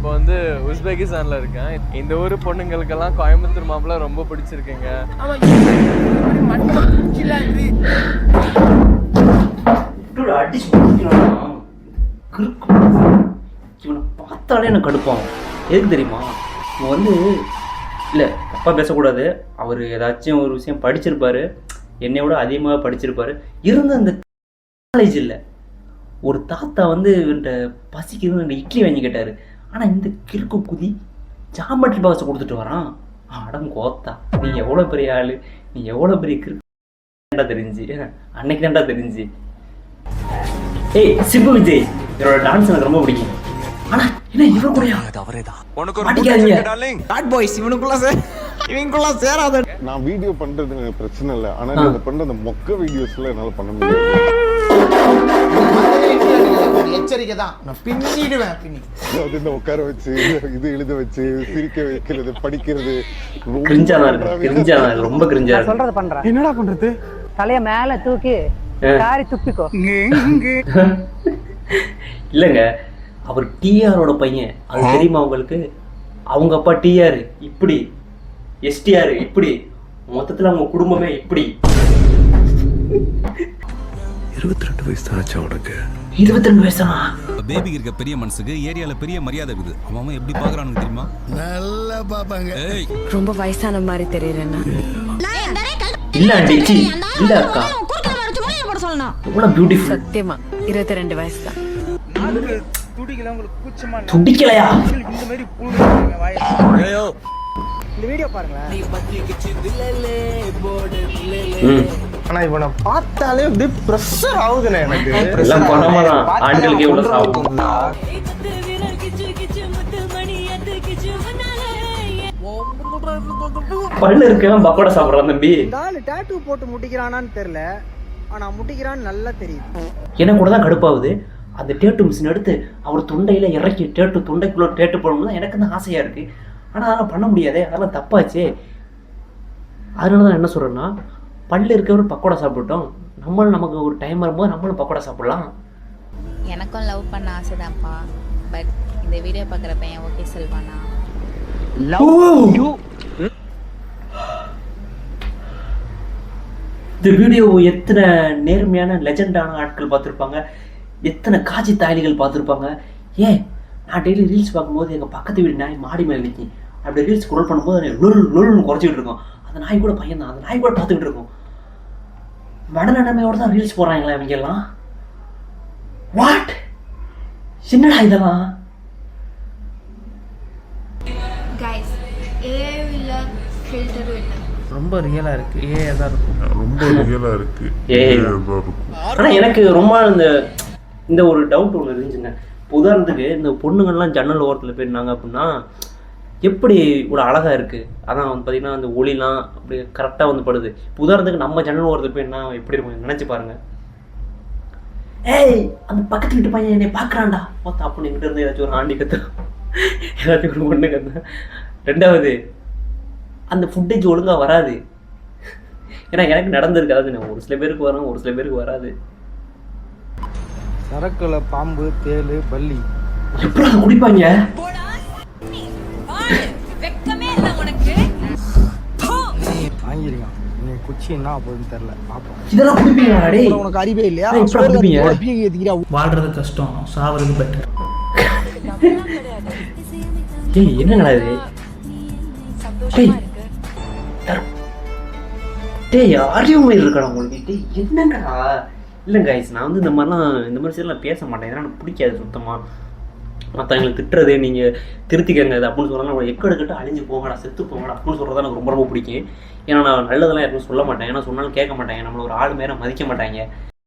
இப்போ வந்து உஸ்பெகிஸ்தான்ல இருக்கேன். இந்த ஊர் பொண்ணுங்களுக்கெல்லாம் கோயம்புத்தூர் மாப்பிள்ள ரொம்ப பிடிச்சிருக்குங்க. இவனை பார்த்தாலே எனக்கு கடுப்பான். எதுக்கு தெரியுமா? இவன் வந்து இல்லை தப்பாக பேசக்கூடாது. அவர் ஏதாச்சும் ஒரு விஷயம் படிச்சிருப்பாரு, என்னை விட அதிகமாக படிச்சிருப்பாரு. இருந்த அந்த காலேஜ் இல்லை, ஒரு தாத்தா வந்து என்கிட்ட பசிக்குதுன்னு இட்லி வாங்கி கேட்டார். ஆனால் இந்த கிறுக்கு குதி ஜாமெட்ரி பாக்ஸை கொடுத்துட்டு வரான். அடம் கோத்தா, நீ எவ்வளோ பெரிய ஆள், நீ எவ்வளோ பெரிய கிறுக்கு தெரிஞ்சு அன்னைக்கு தான்டா தெரிஞ்சு. ஏய் சிம்பு விஜய், என்னோட டான்ஸ் எனக்கு ரொம்ப பிடிக்கும். ஆனா என்ன இவன் கூடயா? நான் வீடியோ பண்றது எனக்கு பிரச்சனை இல்லை, ஆனா நீங்க பண்ற அந்த மொக்க வீடியோஸ்ல என்னால பண்ண முடியாது. எச்சரிக்கை தான், நான் பின்னிடுவேன். இந்த உட்கார வச்சு இது எழுத வச்சு சிரிக்க வைக்கிறது, படிக்கிறது ரொம்ப கிரிஞ்சா சொல்றது பண்றேன். என்னடா பண்றது? தலைய மேல தூக்கி காரி துப்பிக்கோ. இல்லைங்க, அவர் டிஆரோட பையன், அது தெரியுமா உங்களுக்கு? அவங்க அப்பா டிஆர் இப்படி, எஸ்டிஆர் இப்படி, மொத்தத்தில் அவங்க குடும்பமே இப்படி. 22 வயசு தானே உனக்கு? 22 வயசா? பேபிக்கு இருக்க பெரிய மனசுக்கு ஏரியால பெரிய மரியாதை இருக்குது. அவன் எப்படி பாக்குறான்னு தெரியுமா? நல்லா பாப்பாங்க. ரொம்ப வயசான மாதிரி தெரியறேன்னா இல்ல ஆண்டி, இல்ல அக்கா, இவ்வளவு பியூட்டிஃபுல். சத்தியமா 22 வயசு தான். துடிக்கலையா? இந்த வீடியோ பாருங்களேன். ஆனா இவனை பார்த்தாலே அப்படியே பிரஷர் ஆகுதுண்ணே எனக்கு. எல்லாம் பணமாதான், ஆண்களுக்கு எவ்வளவு சாப்பிடும். பல்லு இருக்கவன் பக்கோடா சாப்பிடுறான் தம்பி. டாட்டூ போட்டு முட்டிக்கிறானான்னு தெரியல, ஆனா முட்டிக்கிறான்னு நல்லா தெரியுது. எனக்கு கூட தான் கடுப்பாகுது. அந்த டேட்டு மிஷின் எடுத்து அவர் தொண்டையில இறக்கி டேட்டு தொண்டைக்குள்ள டேட்டு போடணும்னு தான் எனக்கு தான் ஆசையா இருக்கு. ஆனா அதெல்லாம் பண்ண முடியாதே, அதெல்லாம் தப்பாச்சே. அதனால தான் என்ன சொல்றேன்னா, பல்லு இருக்கவர் பக்கோடா சாப்பிட்டோம், நம்மளும் நமக்கு ஒரு டைம் வரும்போது நம்மளும் பக்கோடா சாப்பிடலாம். எனக்கும் லவ் பண்ண ஆசைதான்ப்பா, பட் இந்த வீடியோ பார்க்குற பையன் ஓகே சொல்வானா? இந்த வீடியோ எத்தனை நேர்மையான லெஜெண்டான ஆட்கள் பார்த்துருப்பாங்க, எத்தனை காட்சி தாயலிகள் பார்த்துருப்பாங்க. ஏன் நான் டெய்லி ரீல்ஸ் பார்க்கும்போது எங்கள் பக்கத்து வீடு நாய் மாடி மேலே நிற்கி அப்படி ரீல்ஸ் ஸ்க்ரோல் பண்ணும்போது லொல்னு குறைச்சிக்கிட்டு இருக்கோம். அந்த நாய் கூட பையன் தான், அந்த நாய் கூட பார்த்துக்கிட்டு இருக்கோம். மனநடமையோடு தான் ரீல்ஸ் போடுறாங்களே அவங்க எல்லாம். வாட், என்னடா இதெல்லாம்? ரொம்ப ரியலா இருக்கு. ஆனா எனக்கு ரொம்ப இந்த ஒரு டவுட் ஒன்று இருந்துச்சுங்க. உதாரணத்துக்கு இந்த பொண்ணுங்கள்லாம் ஜன்னல் ஓரத்தில் போயிருந்தாங்க அப்படின்னா எப்படி ஒரு அழகா இருக்கு. அதான் வந்து பார்த்தீங்கன்னா அந்த ஒளிலாம் அப்படி கரெக்டாக வந்து படுது. இப்போ உதாரணத்துக்கு நம்ம ஜன்னல் ஓரத்தில் போயிருந்தா எப்படி இருக்கும் நினைச்சு பாருங்க. ஏய் அந்த பக்கத்து வீட்டு பையன் என்னை பார்க்குறான்டா பார்த்தா அப்படின்னு எங்கிட்ட இருந்து ஏதாச்சும் ஒரு ஆண்டி கத்து, ஏதாச்சும் ஒரு பொண்ணு கத்து. ரெண்டாவது அந்த ஃபுட்டேஜ் ஒழுங்காக வராது. ஏன்னா எனக்கு நடந்திருக்காது. ஒரு சில பேருக்கு வரும், ஒரு சில பேருக்கு வராது. சரக்குல பாம்பு, தேளு, பல்லி எப்படி அதை குடிப்பாங்க? வாங்கிருங்க. நீ குச்சி என்ன போகுதுன்னு தெரியல, பாப்போம். இதெல்லாம் குடிப்பீங்களா? டேய் உனக்கு அறிவே இல்லையா? வாழ்றது கஷ்டம், சாவறது பெட்டர். டேய் என்னங்கடா இது? டேய் யாரையும் இருக்கடா உங்களுக்கு? டேய் என்னங்கடா? இல்லை கைஸ், நான் வந்து இந்த மாதிரி சைடெலாம் பேச மாட்டேன். ஏன்னா எனக்கு பிடிக்காது சுத்தமாக. மற்றவங்களுக்கு திட்டுறது, நீங்கள் திருத்திக்கங்க இது அப்படின்னு சொல்கிறாங்க. நம்ம எக்கெடுக்கிட்ட அழிஞ்சு போங்கடா, செத்து போங்கடா அப்படின்னு சொல்கிறது எனக்கு ரொம்ப ரொம்ப பிடிக்கும். ஏன்னா நான் நல்லதெல்லாம் யாருக்கும் சொல்ல மாட்டேன். ஏன்னா சொன்னாலும் கேட்க மாட்டாங்க, நம்மளை ஒரு ஆள் மேலே மதிக்க மாட்டாங்க.